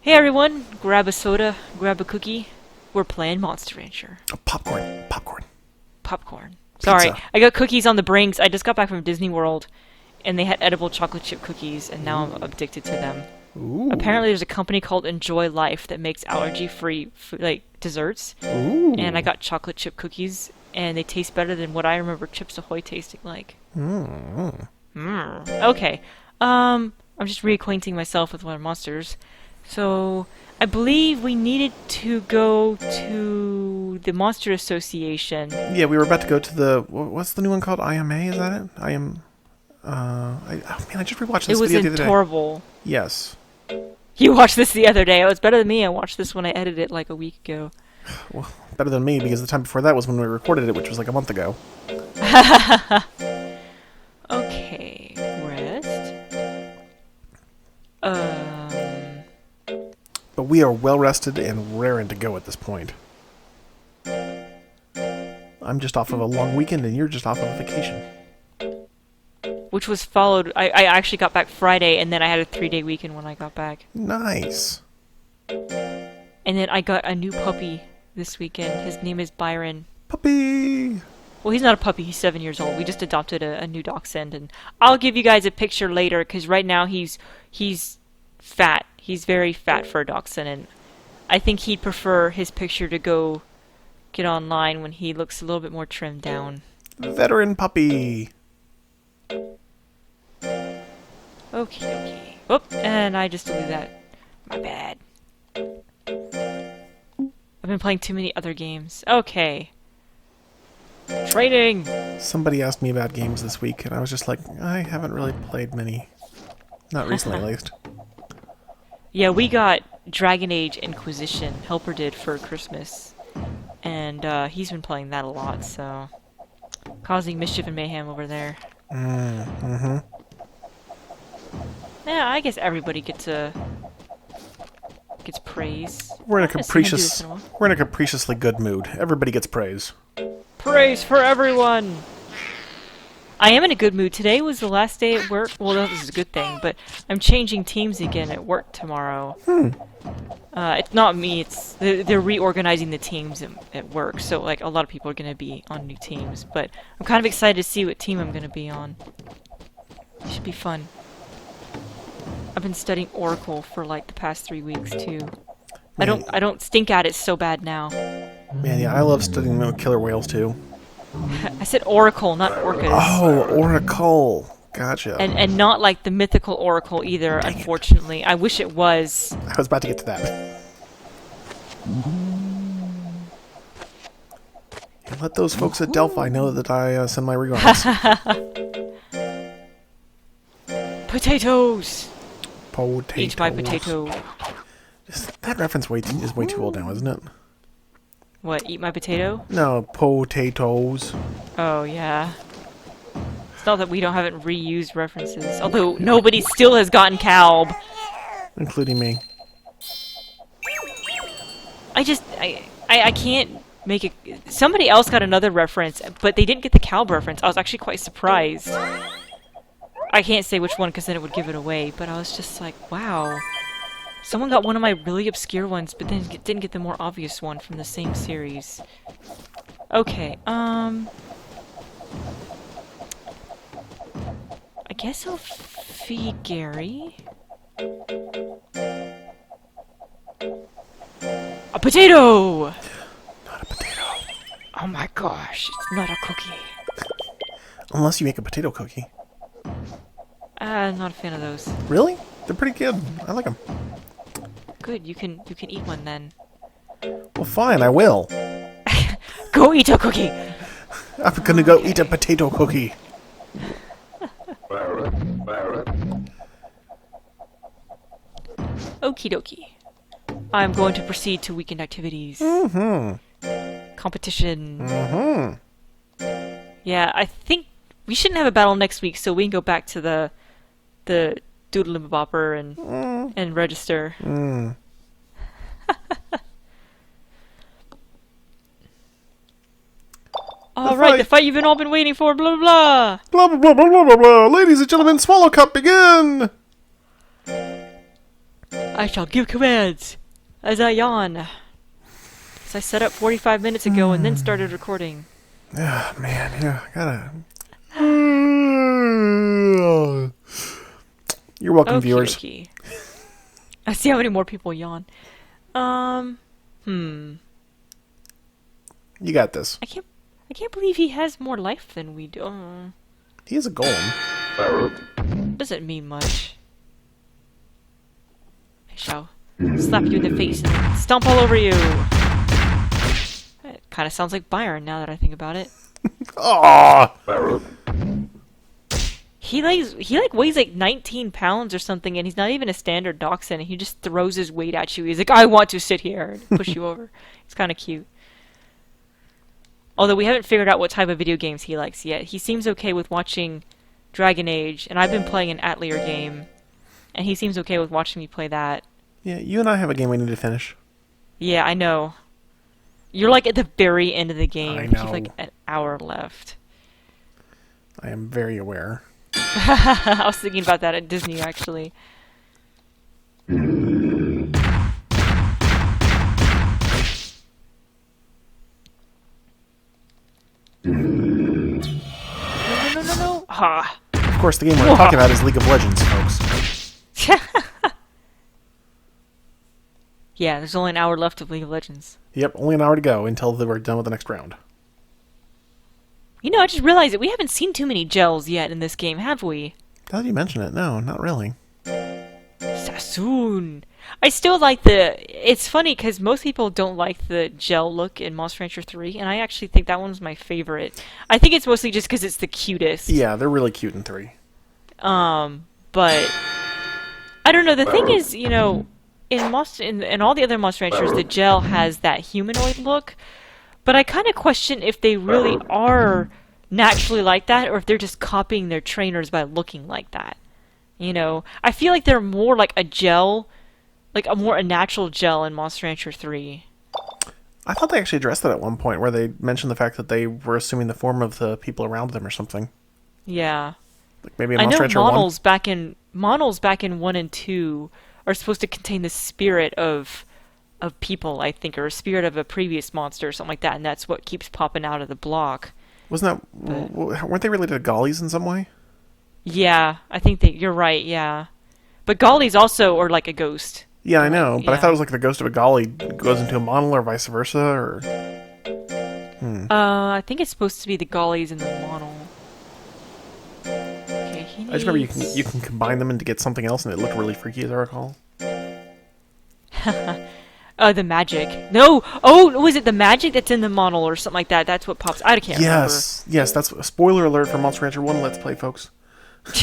Hey everyone, grab a soda, grab a cookie. We're playing Monster Rancher. Oh, popcorn. Popcorn. Sorry, Pizza. I got cookies on the brinks. I just got back from Disney World, and they had edible chocolate chip cookies, and now I'm addicted to them. Ooh. Apparently, there's a company called Enjoy Life that makes allergy-free like desserts, Ooh. and I got chocolate chip cookies, and they taste better than what I remember Chips Ahoy tasting like. Okay. I'm just reacquainting myself with one of monsters. So, I believe we needed to go to the Monster Association. Yeah, we were about to go to the... What's the new one called? IMA, is that it? I just rewatched this It was video the other day. intolerable. Yes. You watched this the other day. It was better than me. I watched this when I edited it like a week ago. Well, better than me, because the time before that was when we recorded it, which was like a month ago. Okay, rest. But we are well rested and raring to go at this point. I'm just off of a long weekend, and you're just off of a vacation. Which was followed. I actually got back Friday, and then I had a 3-day weekend when I got back. Nice. And then I got a new puppy this weekend. His name is Byron. Puppy! Well, he's not a puppy. He's 7 years old. We just adopted a new dachshund, and I'll give you guys a picture later because right now he's fat. He's very fat for a dachshund, and I think he'd prefer his picture to go get online when he looks a little bit more trimmed down. Veteran puppy! Okay. Whoop, and I just deleted that. My bad. I've been playing too many other games. Okay. Trading! Somebody asked me about games this week, and I was just like, I haven't really played many. Not recently, at least. Yeah, we got Dragon Age Inquisition. Helper did for Christmas. And he's been playing that a lot, so... causing mischief and mayhem over there. Yeah, I guess everybody gets praise. We're in I haven't seen him do this in a while. we're in a capriciously good mood. Everybody gets praise. Praise for everyone! I am in a good mood. Today was the last day at work. Well, that was a good thing, but I'm changing teams again at work tomorrow. It's not me. It's they're reorganizing the teams at work, so like a lot of people are going to be on new teams. But I'm kind of excited to see what team I'm going to be on. It should be fun. I've been studying Oracle for like the past 3 weeks too. I don't stink at it so bad now. Man, yeah, I love studying killer whales, too. I said Oracle, not orcas. Oh, Oracle. Gotcha. And not like the mythical Oracle either, unfortunately. I wish it was. I was about to get to that. And let those folks at Delphi know that I send my regards. Potatoes! Potatoes. Eat my potato. That reference is way too old now, isn't it? What, eat my potato? No, potatoes. Oh, yeah. It's not that we haven't reused references. Although, nobody still has gotten Calb. Including me. I can't make it... Somebody else got another reference, but they didn't get the Calb reference. I was actually quite surprised. I can't say which one because then it would give it away, but I was just like, wow. Someone got one of my really obscure ones, but then didn't get the more obvious one from the same series. Okay, I guess I'll feed Gary. A potato! Not a potato. Oh my gosh, it's not a cookie. Unless you make a potato cookie. I'm not a fan of those. Really? They're pretty good. I like them. Good, you can eat one then. Well, fine, I will. Go eat a cookie! I'm gonna go eat a potato cookie. Okie dokie. I'm going to proceed to weekend activities. Competition. Yeah, I think we shouldn't have a battle next week, so we can go back to the Doodle Bopper and register. Alright, the fight you've all been waiting for, blah blah blah! Blah, blah, blah, blah, blah, blah, blah. Ladies and gentlemen, Swallow Cup, begin! I shall give commands as I yawn. So I set up 45 minutes ago and then started recording. Oh, man. Yeah, I gotta... You're welcome, viewers. Okay. I see how many more people yawn. You got this. I can't believe he has more life than we do. He is a golem. Doesn't mean much. I shall slap you in the face and stomp all over you. It kind of sounds like Byron now that I think about it. Oh! He weighs like 19 pounds or something, and he's not even a standard dachshund. He just throws his weight at you. He's like, I want to sit here and push you over. It's kind of cute. Although we haven't figured out what type of video games he likes yet. He seems okay with watching Dragon Age, and I've been playing an Atelier game, and he seems okay with watching me play that. Yeah, you and I have a game we need to finish. Yeah, I know. You're like at the very end of the game. I You know. have like an hour left. I am very aware. I was thinking about that at Disney, actually. No, no. Ha. Of course, the game we're talking about is League of Legends, folks. Yeah, there's only an hour left of League of Legends. Yep, only an hour to go until we're done with the next round. You know, I just realized that we haven't seen too many gels yet in this game, have we? Now that you mention it, no, not really. Sassoon. I still like the... It's funny because most people don't like the gel look in Monster Rancher 3, and I actually think that one's my favorite. I think it's mostly just because it's the cutest. Yeah, they're really cute in 3. But... I don't know, the thing is, you know, in all the other Monster Ranchers, the gel has that humanoid look, but I kind of question if they really are naturally like that, or if they're just copying their trainers by looking like that. You know, I feel like they're more like a gel, like a natural gel in Monster Rancher 3. I thought they actually addressed that at one point, where they mentioned the fact that they were assuming the form of the people around them or something. Yeah. Like maybe in I know Monster Rancher models back in 1 and 2 are supposed to contain the spirit of people, I think, or a spirit of a previous monster or something like that, and that's what keeps popping out of the block. Wasn't that... weren't they related to Gollies in some way? Yeah, I think that you're right, yeah. But Gollies also are like a ghost. Yeah, I know, but I yeah. thought it was like the ghost of a Golly goes into a model or vice versa, or... I think it's supposed to be the Gollies and the model. Okay, he needs... I just remember you can combine them into get something else, and it looked really freaky, as I recall. The magic. No! Oh, was it the magic that's in the model or something like that? That's what pops... I can't remember. Yes, that's... Spoiler alert for Monster Rancher 1 Let's Play, folks.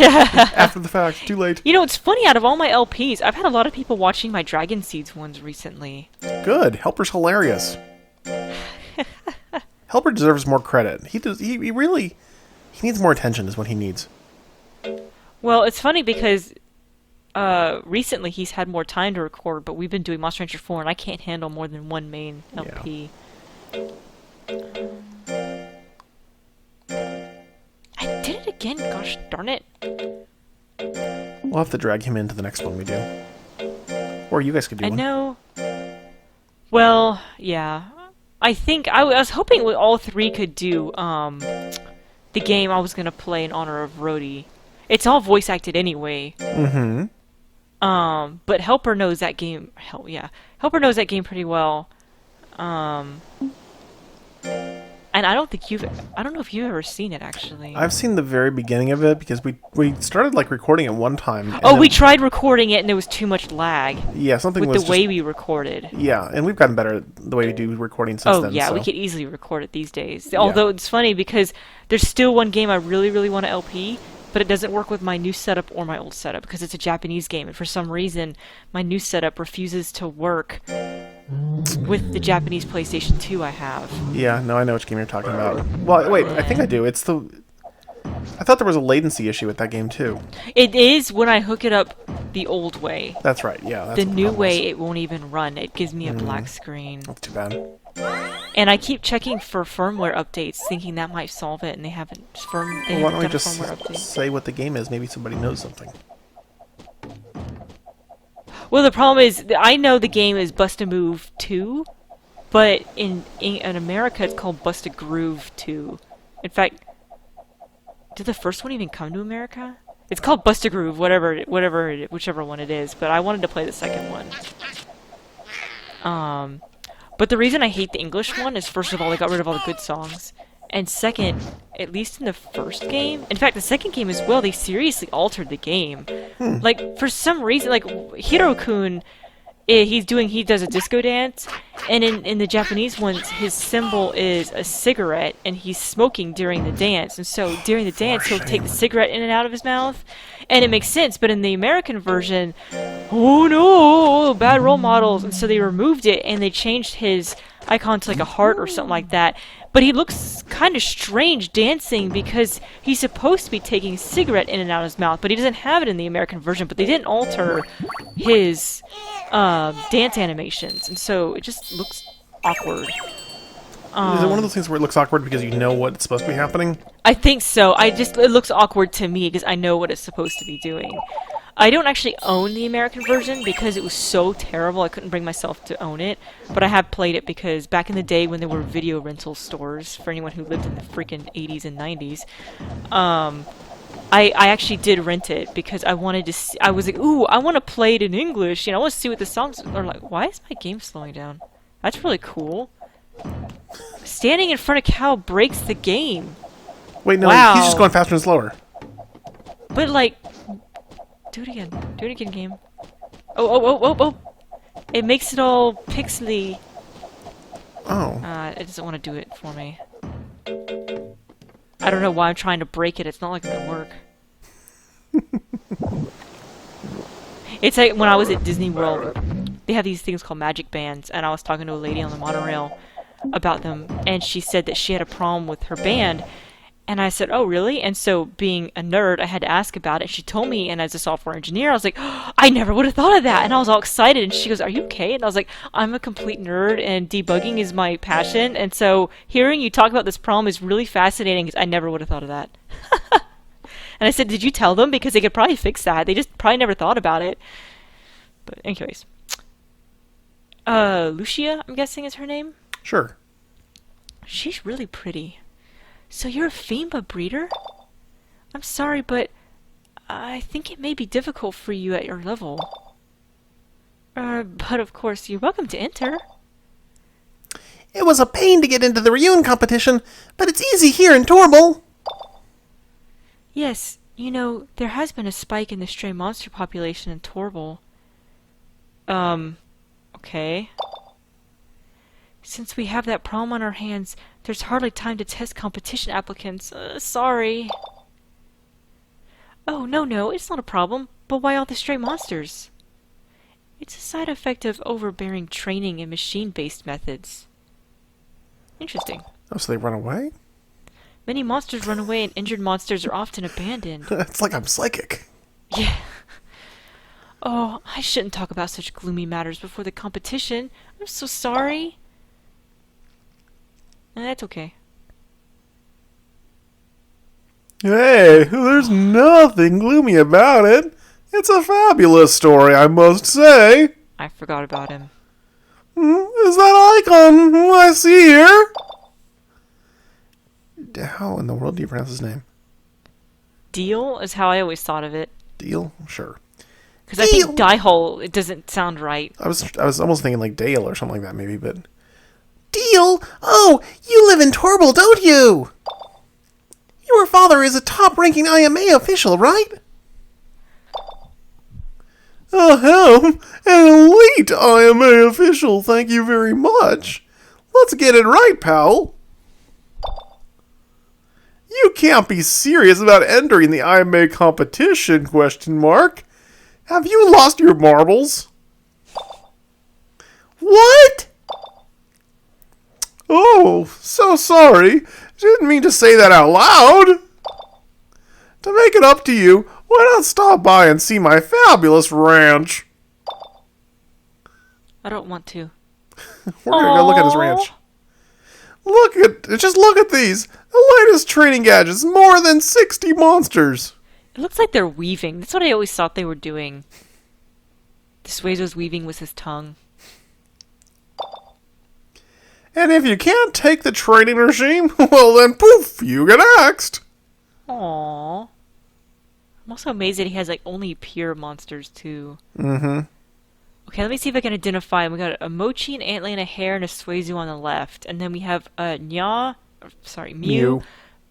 After the fact, too late. You know, it's funny, out of all my LPs, I've had a lot of people watching my Dragon Seeds ones recently. Good. Helper's hilarious. Helper deserves more credit. He really... He needs more attention is what he needs. Well, it's funny because recently he's had more time to record, but we've been doing Monster Rancher 4 and I can't handle more than one main LP. I did it again, gosh darn it. We'll have to drag him into the next one we do. Or you guys could do one. I know. Well, yeah. I think I was hoping we all three could do the game I was gonna play in honor of Rhodey. It's all voice acted anyway. Mm-hmm. But Helper knows that game. Helper knows that game pretty well. And I don't know if you've ever seen it, actually. I've seen the very beginning of it, because we started, like, recording it one time. We tried recording it, and there was too much lag. Yeah, something with was the way we recorded. Yeah, and we've gotten better at the way we do recording since then. Oh, yeah, so. we could easily record it these days. Although it's funny, because there's still one game I really, really want to LP, but it doesn't work with my new setup or my old setup, because it's a Japanese game, and for some reason, my new setup refuses to work with the Japanese PlayStation 2 I have. Yeah, no, I know which game you're talking about. Well, wait, I think I do. It's the... I thought there was a latency issue with that game, too. It is when I hook it up the old way. That's right, yeah. That's the new way, it won't even run. It gives me a black screen. That's too bad. And I keep checking for firmware updates, thinking that might solve it, and they haven't. Well, why don't we just say what the game is? Maybe somebody knows something. Well, the problem is, I know the game is Bust a Move 2, but in America it's called Bust a Groove 2. In fact, did the first one even come to America? It's called Bust a Groove, whichever one it is, but I wanted to play the second one. But the reason I hate the English one is, first of all, they got rid of all the good songs. And second, at least in the first game, in fact, the second game as well, they seriously altered the game. Like, for some reason, like, Hiro-kun, he does a disco dance, and in the Japanese ones, his symbol is a cigarette, and he's smoking during the dance. And so, during the dance, he'll take the cigarette in and out of his mouth, and it makes sense. But in the American version, oh no, bad role models. And so they removed it, and they changed his icon to like a heart or something like that. But he looks kind of strange dancing because he's supposed to be taking a cigarette in and out of his mouth, but he doesn't have it in the American version. But they didn't alter his dance animations, and so it just looks awkward. Is it one of those things where it looks awkward because you know what's supposed to be happening? I think so. It looks awkward to me because I know what it's supposed to be doing. I don't actually own the American version because it was so terrible I couldn't bring myself to own it, but I have played it because back in the day when there were video rental stores, for anyone who lived in the freaking 80s and 90s, I actually did rent it because I wanted to see, I was like, ooh, I want to play it in English, I want to see what the songs are like. Why is my game slowing down? That's really cool. Standing in front of cow breaks the game. Wait, no, wow. He's just going faster and slower. But like, do it again. Do it again, game. Oh. It makes it all pixely. Oh. It doesn't want to do it for me. I don't know why I'm trying to break it. It's not like it's gonna work. It's like when I was at Disney World, they have these things called magic bands, and I was talking to a lady on the monorail about them, and she said that she had a problem with her band. And I said, oh, really? And so, being a nerd, I had to ask about it. She told me, and as a software engineer, I was like, oh, I never would have thought of that. And I was all excited. And she goes, are you okay? And I was like, I'm a complete nerd, and debugging is my passion. And so, hearing you talk about this problem is really fascinating, because I never would have thought of that. And I said, did you tell them? Because they could probably fix that. They just probably never thought about it. But anyways. Lucia, I'm guessing is her name? Sure. She's really pretty. So you're a Femba breeder? I'm sorry, but I think it may be difficult for you at your level. But of course, you're welcome to enter. It was a pain to get into the reunion competition, but it's easy here in Torble. Yes, there has been a spike in the stray monster population in Torble. Okay. Since we have that problem on our hands, there's hardly time to test competition applicants. Sorry. Oh, no, it's not a problem. But why all the stray monsters? It's a side effect of overbearing training and machine-based methods. Interesting. Oh, so they run away? Many monsters run away and injured monsters are often abandoned. It's like I'm psychic. Yeah. Oh, I shouldn't talk about such gloomy matters before the competition. I'm so sorry. That's okay. Hey, there's nothing gloomy about it. It's a fabulous story, I must say. I forgot about him. Is that icon I see here? How in the world do you pronounce his name? Deal is how I always thought of it. Deal? Sure. Because I think die-hole, it doesn't sound right. I was almost thinking like Dale or something like that, maybe, but... Deal? Oh, you live in Torble, don't you? Your father is a top-ranking IMA official, right? An elite IMA official, thank you very much. Let's get it right, pal. You can't be serious about entering the IMA competition, question mark. Have you lost your marbles? What? Oh, so sorry. Didn't mean to say that out loud. To make it up to you, why not stop by and see my fabulous ranch? I don't want to. We're gonna go look at his ranch. Just look at these. The latest training gadgets, more than 60 monsters. It looks like they're weaving. That's what I always thought they were doing. Suezo's weaving with his tongue. And if you can't take the training regime, well then poof, you get axed. Aww. I'm also amazed that he has like only pure monsters too. Mm-hmm. Okay, let me see if I can identify him. We got a Mochi, an Antler, a Hare, and a Suezu on the left. And then we have a Mew,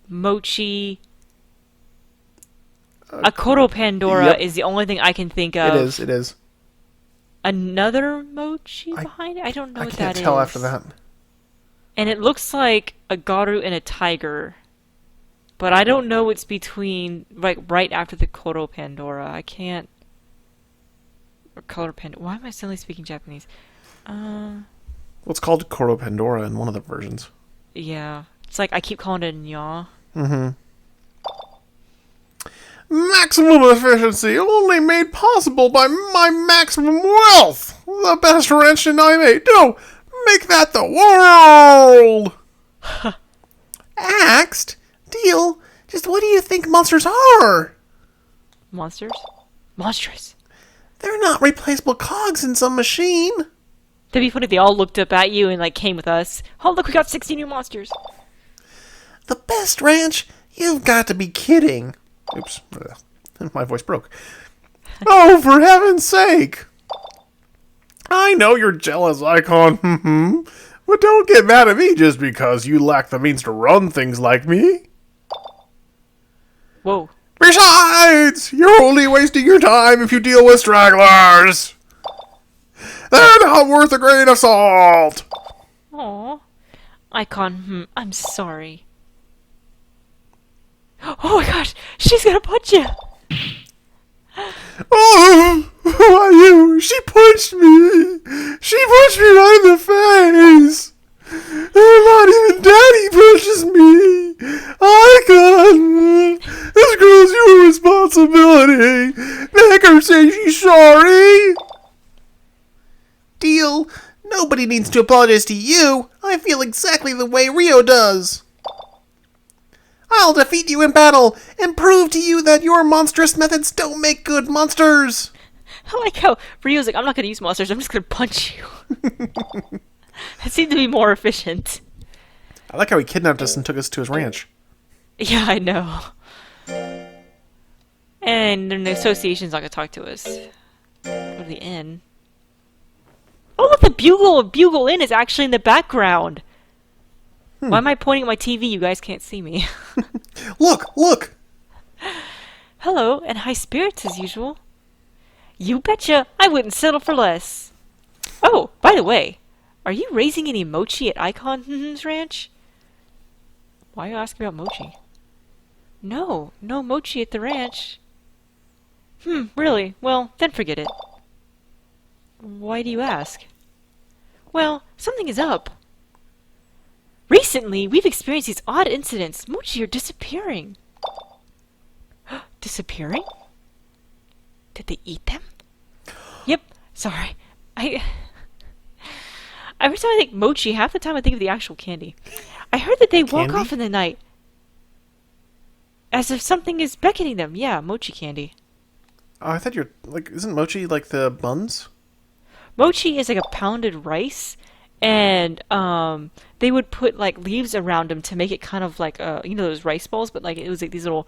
Mochi. A Koro Pandora Yep. is the only thing I can think of. It is. Another Mochi behind it? I don't know what that is. I can't tell after that. And it looks like a Garu and a Tiger. But I don't know what's between, like, right after the Koro Pandora. I can't... Or Color Pandora. Why am I suddenly speaking Japanese? Well, it's called Koro Pandora in one of the versions. Yeah. It's like I keep calling it Nya. Mm-hmm. Maximum efficiency only made possible by my maximum wealth. The best wrench in anime. No, make that the world. Axed? Deal? Just what do you think monsters are? Monsters? Monstrous. They're not replaceable cogs in some machine. That'd be funny if they all looked up at you and, like, came with us. Oh, look, we got 60 new monsters. The best ranch? You've got to be kidding. Oops. My voice broke. Oh, for heaven's sake. I know you're jealous, Icon. But don't get mad at me just because you lack the means to run things like me. Whoa. Besides, you're only wasting your time if you deal with stragglers. They're not worth a grain of salt. Aw. Icon, I'm sorry. Oh my gosh, she's gonna punch you! Oh, why you? She punched me. She punched me right in the face. And not even Daddy punches me. Icon, this girl's your responsibility. Make her say she's sorry. Deal. Nobody needs to apologize to you. I feel exactly the way Rio does. I'll defeat you in battle and prove to you that your monstrous methods don't make good monsters. I like how Rio's like, I'm not gonna use monsters, I'm just gonna punch you. It seemed to be more efficient. I like how he kidnapped us and took us to his ranch. Yeah, I know. And then the association's not gonna talk to us. Go to the inn. Oh, look, the Bugle Inn is actually in the background. Why am I pointing at my TV? You guys can't see me. Look! Hello, and high spirits as usual. You betcha, I wouldn't settle for less. Oh, by the way, are you raising any mochi at Icon's ranch? Why are you asking about mochi? No mochi at the ranch. Really? Well, then forget it. Why do you ask? Well, something is up. Recently, we've experienced these odd incidents. Mochi are disappearing. Disappearing? Did they eat them? Yep. Sorry. Every time I think mochi, half the time I think of the actual candy. I heard that they walk off in the night. As if something is beckoning them. Yeah, mochi candy. Oh, I thought you're, like, isn't mochi like the buns? Mochi is like a pounded rice, and they would put like leaves around them to make it kind of like those rice balls, but like it was like these little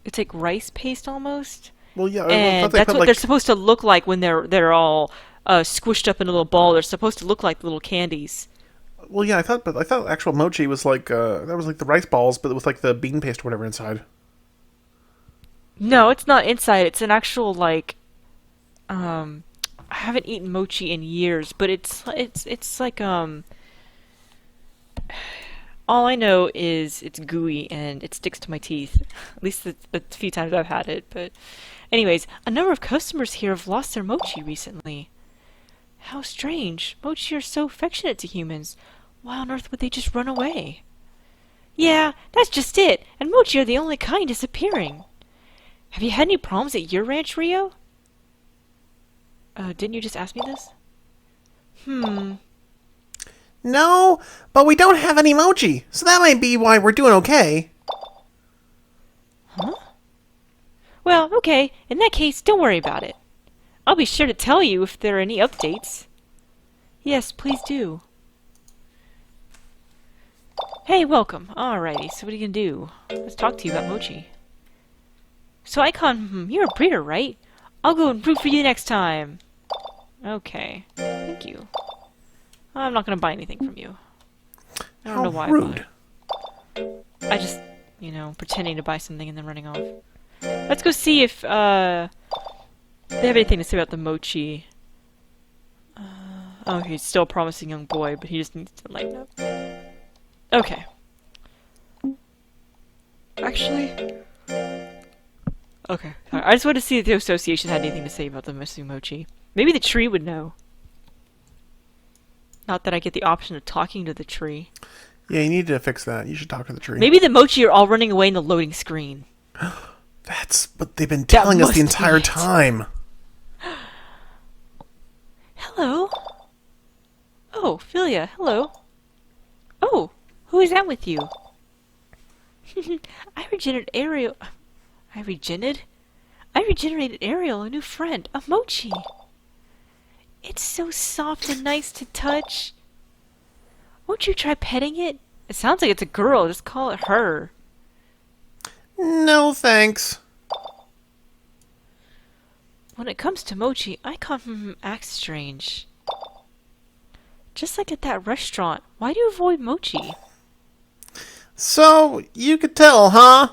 it's like rice paste almost. Well, yeah, and that's what they're supposed to look like when they're all squished up in a little ball. They're supposed to look like little candies. Well, yeah, I thought actual mochi was like that was like the rice balls, but with like the bean paste or whatever inside. No, it's not inside. It's an actual like. I haven't eaten mochi in years, but it's like all I know is it's gooey and it sticks to my teeth. At least the few times I've had it. But anyways, a number of customers here have lost their mochi recently. How strange. Mochi are so affectionate to humans. Why on earth would they just run away? Yeah, that's just it. And mochi are the only kind disappearing. Have you had any problems at your ranch, Rio? Didn't you just ask me this? No, but we don't have any mochi, so that might be why we're doing okay. Huh? Well, okay. In that case, don't worry about it. I'll be sure to tell you if there are any updates. Yes, please do. Hey, welcome. Alrighty, so what are you gonna do? Let's talk to you about Mochi. So Icon, you're a breeder, right? I'll go and root for you next time. Okay, thank you. I'm not gonna buy anything from you. I don't know why. Rude. I just, you know, pretending to buy something and then running off. Let's go see if, they have anything to say about the Mochi. Oh, he's still a promising young boy, but he just needs to lighten up. Okay. Actually... Okay. I just wanted to see if the association had anything to say about the missing Mochi. Maybe the tree would know. Not that I get the option of talking to the tree. Yeah, you need to fix that. You should talk to the tree. Maybe the Mochi are all running away in the loading screen. That's what they've been telling us the entire time. Hello. Oh, Philia, hello. Oh, who is that with you? I regenerated Ariel, a new friend, a Mochi. It's so soft and nice to touch. Won't you try petting it? It sounds like it's a girl, just call it her. No, thanks. When it comes to Mochi, Icon acts strange. Just like at that restaurant, why do you avoid Mochi? So, you could tell, huh?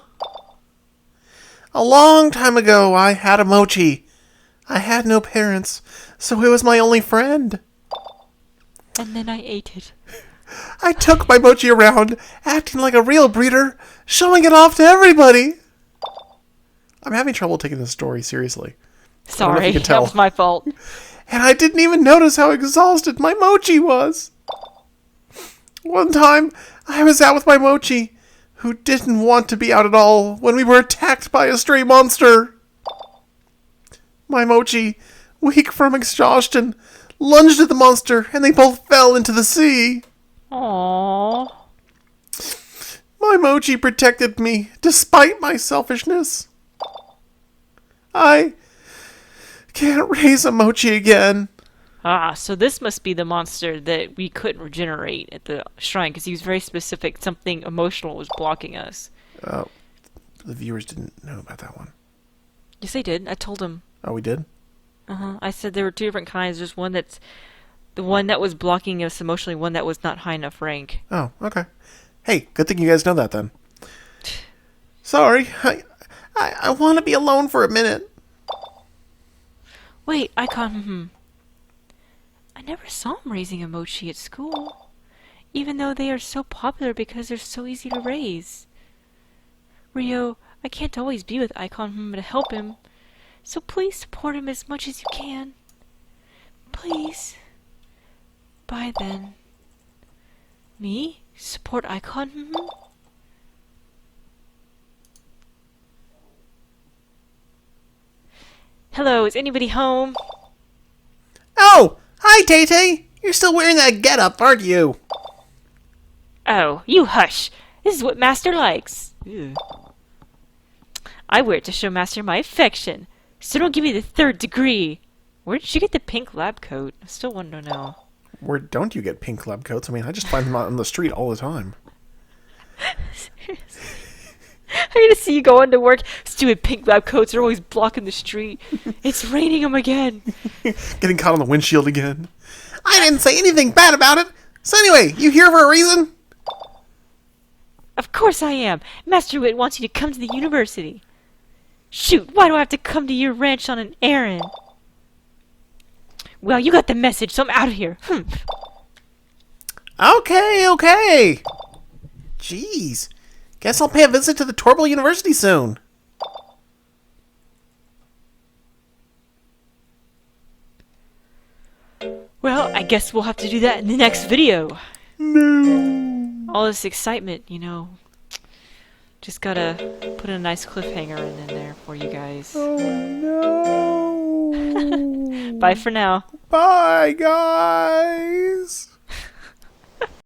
A long time ago, I had a Mochi. I had no parents, so it was my only friend. And then I ate it. I took my Mochi around, acting like a real breeder, showing it off to everybody. I'm having trouble taking this story seriously. Sorry, that was my fault. And I didn't even notice how exhausted my Mochi was. One time, I was out with my Mochi, who didn't want to be out at all, when we were attacked by a stray monster. My Mochi, weak from exhaustion, lunged at the monster, and they both fell into the sea. Aww. My Mochi protected me, despite my selfishness. I can't raise a Mochi again. Ah, so this must be the monster that we couldn't regenerate at the shrine, because he was very specific. Something emotional was blocking us. The viewers didn't know about that one. Yes, they did. I told them. Oh, we did? Uh-huh. I said there were two different kinds. There's one that's the one that was blocking us emotionally, one that was not high enough rank. Oh, okay. Hey, good thing you guys know that then. Sorry, I want to be alone for a minute. Wait, Icon, I never saw him raising a Mochi at school. Even though they are so popular because they're so easy to raise. Rio, I can't always be with Icon to help him. So please support him as much as you can. Please. Bye then. Me? Support Icon? Hello, is anybody home? Oh, hi, Tay-Tay. You're still wearing that getup, aren't you? Oh, you hush. This is what Master likes. Ew. I wear it to show Master my affection. So don't give me the 3rd degree. Where did you get the pink lab coat? I still want to know. Where don't you get pink lab coats? I mean, I just find them out on the street all the time. Seriously. I'm gonna see you going to work. Stupid pink lab coats are always blocking the street. It's raining them again. Getting caught on the windshield again. I didn't say anything bad about it. So anyway, you here for a reason? Of course I am. Master Wit wants you to come to the university. Shoot, why do I have to come to your ranch on an errand? Well, you got the message, so I'm out of here. Okay. Jeez. Guess I'll pay a visit to the Torbil University soon. Well, I guess we'll have to do that in the next video. No. All this excitement, you know. Just gotta put a nice cliffhanger in there for you guys. Oh no. Bye for now. Bye, guys.